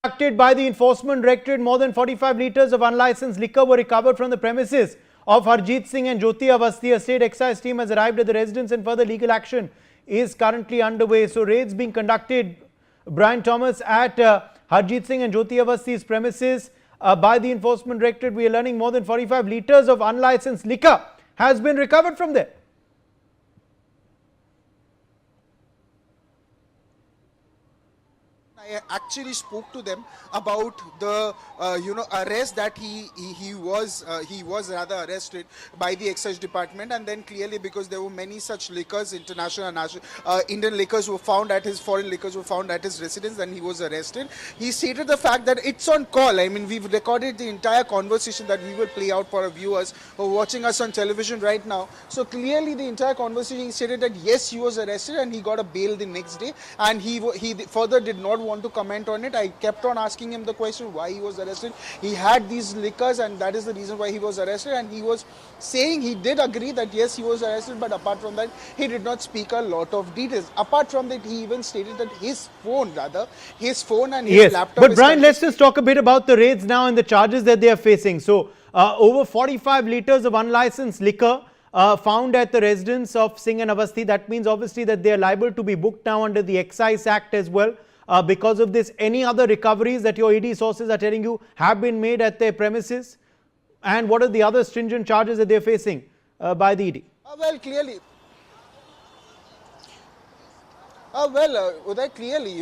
Conducted by the Enforcement Directorate, more than 45 litres of unlicensed liquor were recovered from the premises of Harjeet Singh and Jyoti Awasthi. A state excise team has arrived at the residence and further legal action is currently underway. So raids being conducted, Brian Thomas, at Harjeet Singh and Jyoti Awasthi's premises by the Enforcement Directorate. We are learning more than 45 litres of unlicensed liquor has been recovered from there. I actually spoke to them about the arrest that he was rather arrested by the excise department, and then clearly because there were many such liquors, international and national Indian liquors were found at his foreign liquors were found at his residence, and he was arrested. He stated the fact that it's on call. I mean, we've recorded the entire conversation that we will play out for our viewers who are watching us on television right now. So clearly the entire conversation, he stated that yes, he was arrested and he got a bail the next day, and he further did not want to comment on it. I kept on asking him the question why he was arrested. He had these liquors and that is the reason why he was arrested, and he was saying he did agree that yes, he was arrested, but apart from that he did not speak a lot of details. Apart from that, he even stated that his phone and his laptop. But Brian, let's just talk a bit about the raids now and the charges that they are facing. So over 45 litres of unlicensed liquor found at the residence of Singh and Awasthi. That means obviously that they are liable to be booked now under the Excise Act as well. Because of this, any other recoveries that your ED sources are telling you have been made at their premises? And what are the other stringent charges that they are facing by the ED? Well, clearly. Uday, clearly,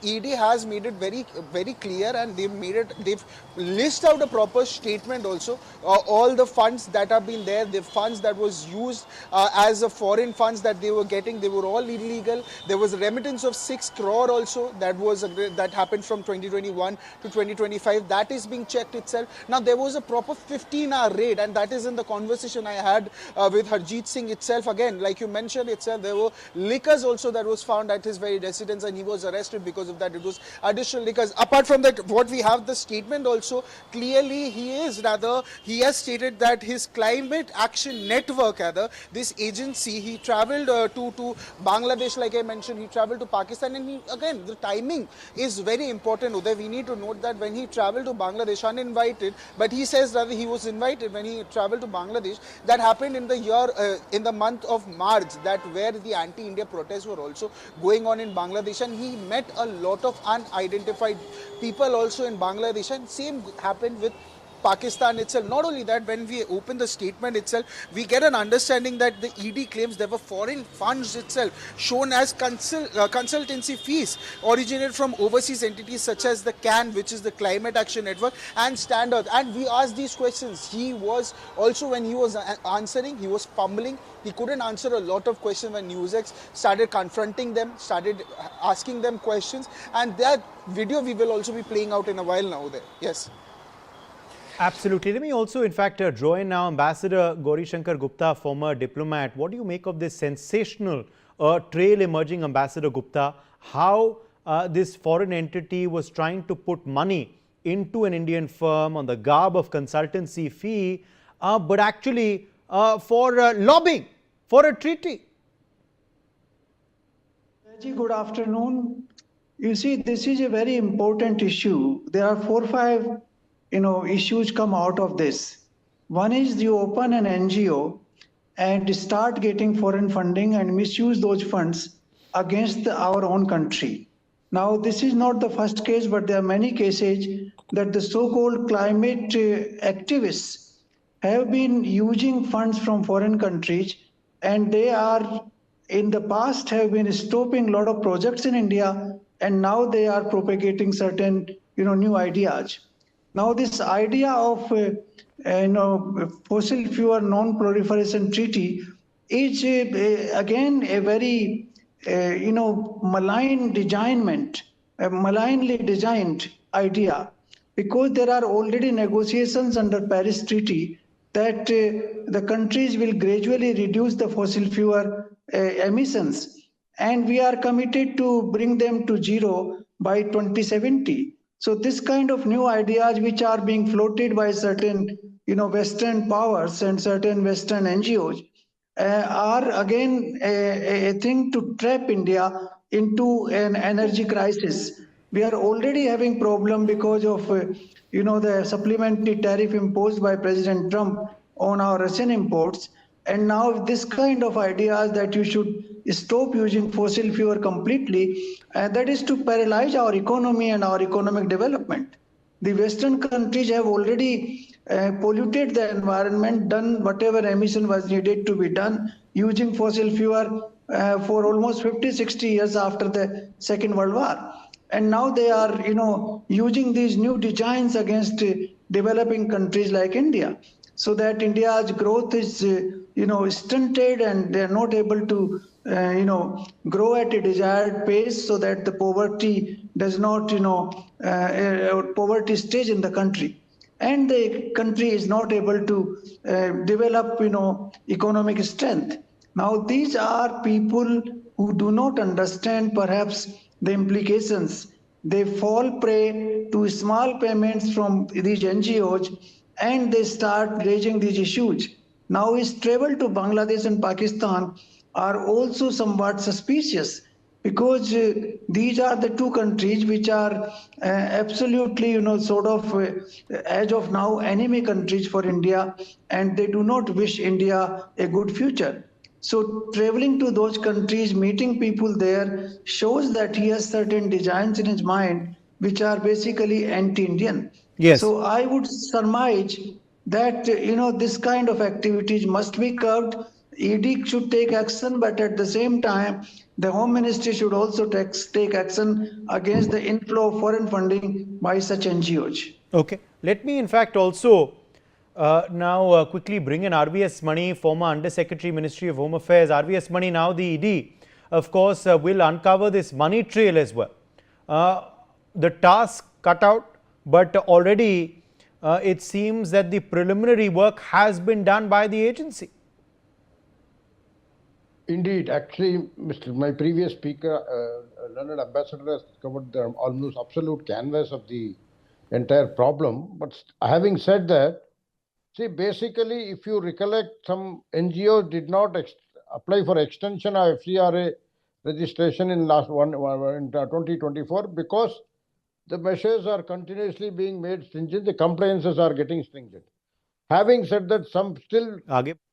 ED has made it very clear, and they've listed out a proper statement also. All the funds that have been there, the funds that was used as a foreign funds that they were getting, they were all illegal. There was a remittance of 6 crore also that happened from 2021 to 2025. That is being checked itself. Now, there was a proper 15-hour raid, and that is in the conversation I had with Harjeet Singh itself. Again, like you mentioned itself, there were liquors also that was found at his very residence, and he was arrested because of that. It was additional liquors. Apart from that, what we have the statement also, clearly he has stated that his climate action network, this agency, he traveled to Bangladesh, like I mentioned, he traveled to Pakistan, and again, the timing is very important, Uday. We need to note that when he traveled to Bangladesh uninvited, but he says that he was invited when he traveled to Bangladesh. That happened in the year, in the month of March, that where the anti-India protests were also going on in Bangladesh, and he met a lot of unidentified people also in Bangladesh, and same happened with Pakistan itself. Not only that, when we open the statement itself, we get an understanding that the ED claims there were foreign funds itself shown as consultancy fees originated from overseas entities such as the CAN, which is the Climate Action Network, and Standard. And we asked these questions. He was also, when he was answering, he was fumbling. He couldn't answer a lot of questions when NewsX started confronting them, started asking them questions, and that video we will also be playing out in a while now there. Yes. Absolutely. Let me also, in fact, join now Ambassador Gauri Shankar Gupta, former diplomat. What do you make of this sensational trail emerging, Ambassador Gupta? How this foreign entity was trying to put money into an Indian firm on the garb of consultancy fee, but actually for lobbying for a treaty. Good afternoon. You see, this is a very important issue. There are 4 or 5 issues come out of this. One is you open an NGO and start getting foreign funding and misuse those funds against our own country. Now, this is not the first case, but there are many cases that the so-called climate activists have been using funds from foreign countries, and they are in the past have been stopping a lot of projects in India, and now they are propagating certain new ideas. Now, this idea of fossil fuel non-proliferation treaty is again a very malignly designed idea, because there are already negotiations under Paris Treaty that the countries will gradually reduce the fossil fuel emissions, and we are committed to bring them to zero by 2070. So this kind of new ideas which are being floated by certain Western powers and certain Western NGOs are again a thing to trap India into an energy crisis. We are already having problem because of the supplementary tariff imposed by President Trump on our Russian imports. And now this kind of ideas that you should stop using fossil fuel completely, that is to paralyze our economy and our economic development. The Western countries have already polluted the environment, done whatever emission was needed to be done using fossil fuel for almost 50, 60 years after the Second World War. And now they are, using these new designs against developing countries like India, so that India's growth is, stunted, and they are not able to, grow at a desired pace, so that the poverty does not, poverty stays in the country, and the country is not able to develop, economic strength. Now, these are people who do not understand perhaps the implications. They fall prey to small payments from these NGOs, and they start raising these issues. Now, his travel to Bangladesh and Pakistan are also somewhat suspicious, because these are the two countries which are absolutely, sort of, as of now, enemy countries for India, and they do not wish India a good future. So traveling to those countries, meeting people there, shows that he has certain designs in his mind which are basically anti-Indian. Yes. So I would surmise that this kind of activities must be curbed. ED should take action, but at the same time, the Home Ministry should also take action against the inflow of foreign funding by such NGOs. Okay. Let me, in fact, also now quickly bring in RVS Mani, former Under Secretary, Ministry of Home Affairs. RVS Mani, now the ED, of course, will uncover this money trail as well. The task cut out, but already it seems that the preliminary work has been done by the agency. Indeed, actually, my previous speaker, Learned Ambassador, has covered the almost absolute canvas of the entire problem. But having said that, see, basically, if you recollect, some NGOs did not apply for extension of FCRA registration in in 2024, because the measures are continuously being made stringent, the compliances are getting stringent. Having said that, some still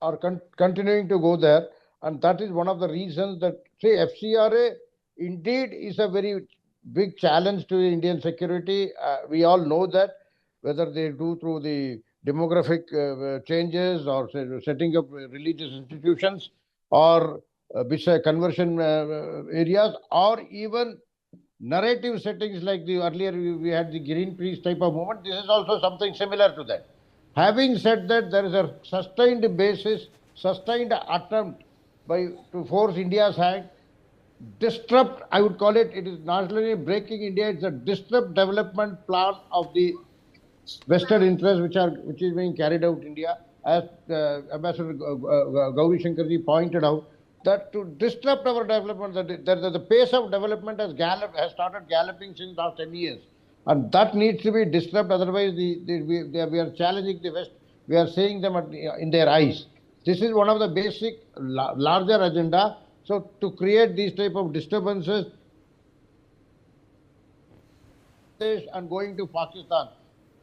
are continuing to go there, and that is one of the reasons that, say, FCRA indeed is a very big challenge to Indian security. We all know that, whether they do through the demographic changes, or setting up religious institutions, or conversion areas, or even narrative settings like the earlier we had the green peace type of movement. This is also something similar to that. Having said that, there is a sustained basis, sustained attempt to force India's hand, disrupt, I would call it, it is not only breaking India, it's a disrupt development plan of the vested interests which is being carried out in India. As Ambassador Gauri Shankarji pointed out, that to disrupt our development, the pace of development has started galloping since last 10 years. And that needs to be disrupted, otherwise we are challenging the West, we are seeing them in their eyes. This is one of the basic larger agenda. So to create these type of disturbances and going to Pakistan,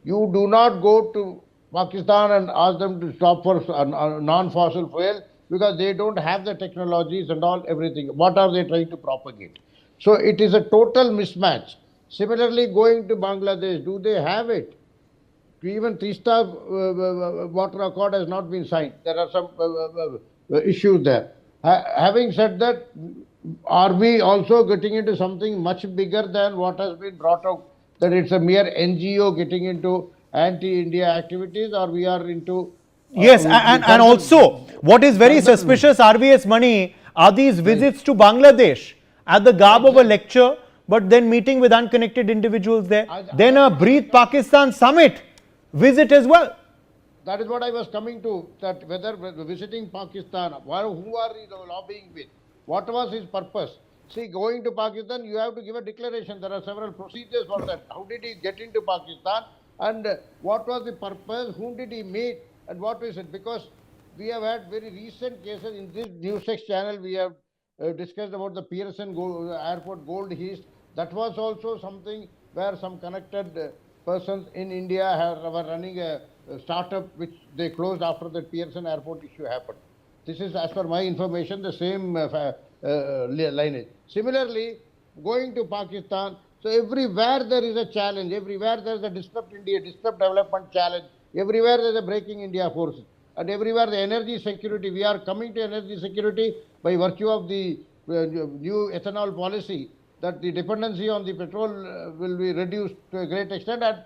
you do not go to Pakistan and ask them to stop for non-fossil fuel, because they don't have the technologies and everything. What are they trying to propagate? So it is a total mismatch. Similarly, going to Bangladesh, do they have it? Even Tista water accord has not been signed. There are some issues there. Having said that, are we also getting into something much bigger than what has been brought out, that it's a mere NGO getting into anti-India activities, or we are into... Yes, and also, what is very suspicious, RVS Mani, are these visits to Bangladesh at the garb of a lecture, but then meeting with unconnected individuals there. Then a Breathe Pakistan summit visit as well. That is what I was coming to, that whether visiting Pakistan, who are you lobbying with? What was his purpose? See, going to Pakistan, you have to give a declaration. There are several procedures for that. How did he get into Pakistan? And what was the purpose? Whom did he meet? And what is it? Because we have had very recent cases in this NewsX channel. We have discussed about the Pearson Airport gold heist. That was also something where some connected persons in India were running a startup which they closed after the Pearson Airport issue happened. This is, as per my information, the same lineage. Similarly, going to Pakistan, so everywhere there is a challenge, everywhere there is a disrupt India, disrupt development challenge, everywhere there is a breaking India force. And everywhere the energy security, we are coming to energy security by virtue of the new ethanol policy, that the dependency on the petrol will be reduced to a great extent. And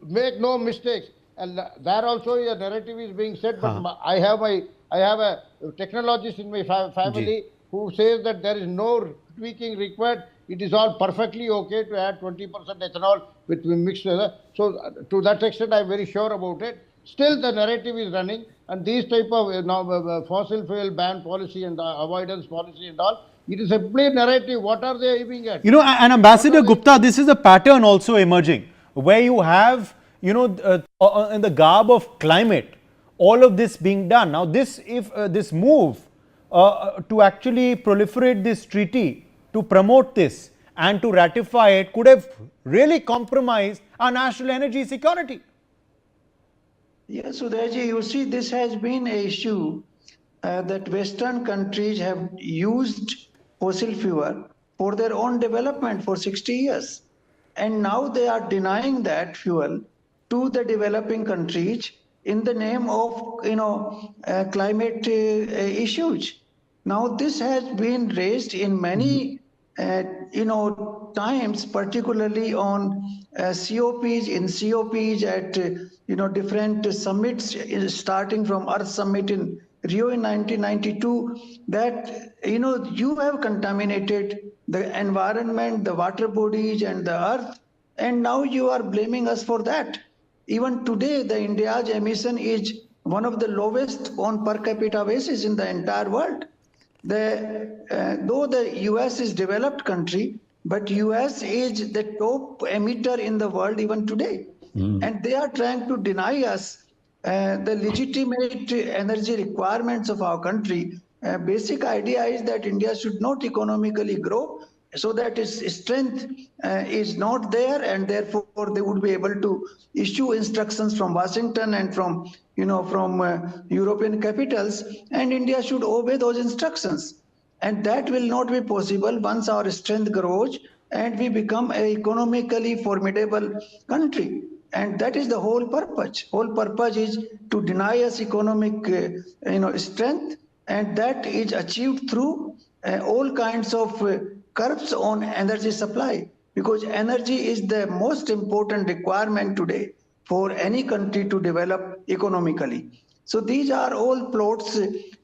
make no mistakes, and there also a narrative is being said, but I have a technologist in my family who says that there is no tweaking required. It is all perfectly okay to add 20% ethanol with mixed together. So to that extent I am very sure about it. Still the narrative is running, and these type of fossil fuel ban policy and avoidance policy and all, it is simply narrative. What are they aiming at? You know, and Ambassador Gupta, this is a pattern also emerging, where you have, you know, in the garb of climate, all of this being done. Now, this, if this move to actually proliferate this treaty, to promote this and to ratify it, could have really compromised our national energy security. Yes, Udayji, you see, this has been an issue that Western countries have used fossil fuel for their own development for 60 years. And now they are denying that fuel to the developing countries in the name of, climate issues. Now, this has been raised in many times, particularly on COPs, in COPs at, different summits, starting from Earth Summit in Rio in 1992, that, you have contaminated the environment, the water bodies and the earth, and now you are blaming us for that. Even today, the India's emission is one of the lowest on per capita basis in the entire world. Though the US is developed country, but US is the top emitter in the world even today. And they are trying to deny us the legitimate energy requirements of our country. Basic idea is that India should not economically grow, so that its strength is not there, and therefore they would be able to issue instructions from Washington and from European capitals, and India should obey those instructions. And that will not be possible once our strength grows and we become an economically formidable country. And that is the whole purpose. Whole purpose is to deny us economic strength, and that is achieved through all kinds of curbs on energy supply, because energy is the most important requirement today for any country to develop economically. So these are all plots,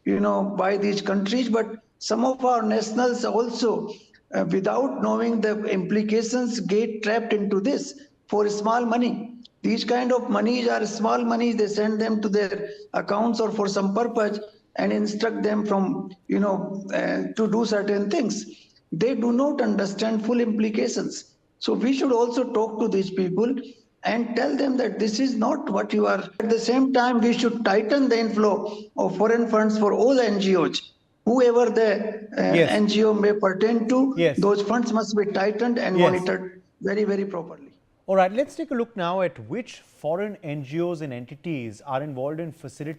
by these countries, but some of our nationals also, without knowing the implications, get trapped into this for small money. These kind of monies are small monies. They send them to their accounts or for some purpose and instruct them from, to do certain things. They do not understand full implications. So we should also talk to these people and tell them that this is not what you are. At the same time, we should tighten the inflow of foreign funds for all NGOs. Whoever the Yes. NGO may pertain to, Yes. those funds must be tightened and Yes. monitored very, very properly. All right, let's take a look now at which foreign NGOs and entities are involved in facilitating